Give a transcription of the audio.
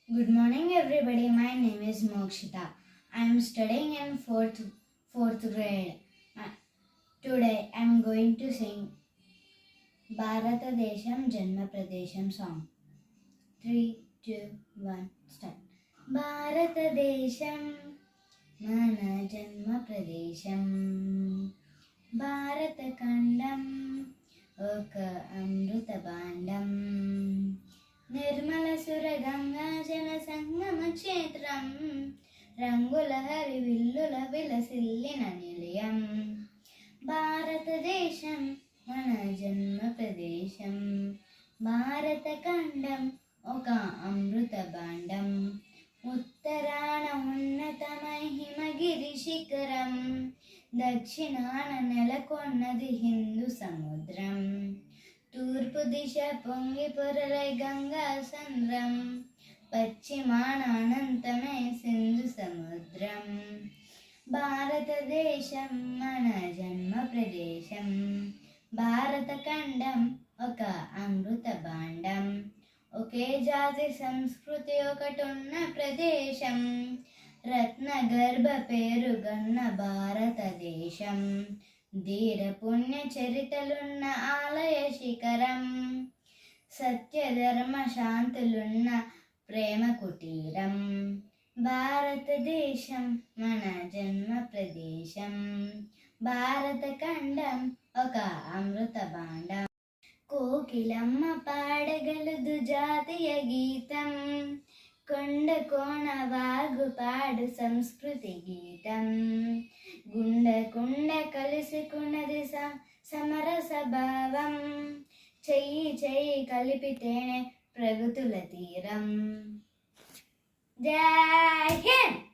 Good morning, everybody. My name is Mokshita. I am studying in fourth grade. Today, I am going to sing Bharata Desham Janma Pradesham song. 3, 2, 1, start. Bharata Desham Mana Janma Pradesham Bharata Kandam Oka Amruta Bandam Nirmala సుర గంగా జల సంగమ క్షేత్రం రంగుల హరి విల్లుల విలసిల్లిన నిలయం భారతదేశం మన జన్మ ప్రదేశం భారత ఖండం ఒక అమృత భాండం ఉత్తరాన ఉన్నతమై హిమగిరి శిఖరం దక్షిణాన నెలకొన్నది హిందూ సముద్రం తూర్పు దిశ పొంగి పొరలై గంగా సంద్రం పశ్చిమాన అనంతమే సింధు సముద్రం భారతదేశం మన జన్మ ప్రదేశం భారత ఖండం ఒక అమృత భాండం ఒకే జాతి సంస్కృతి ఒకటున్న ప్రదేశం రత్న గర్భ పేరుగన్న భారతదేశం ధీర పుణ్య చరితలున్న ఆలయ శిఖరం సత్యధర్మ శాంతులున్న ప్రేమ కుటీరం భారతదేశం మన జన్మ ప్రదేశం భారత ఖండం ఒక అమృత భాండం కోకిలమ్మ పాడగలదు జాతీయ గీతం కొండ కోణ వాగు పాడు సంస్కృతి గీతం గుండ కలుసుకున్నది సమరస భావం చెయ్యి కలిపితేనే ప్రగతుల తీరం. జై హింద్.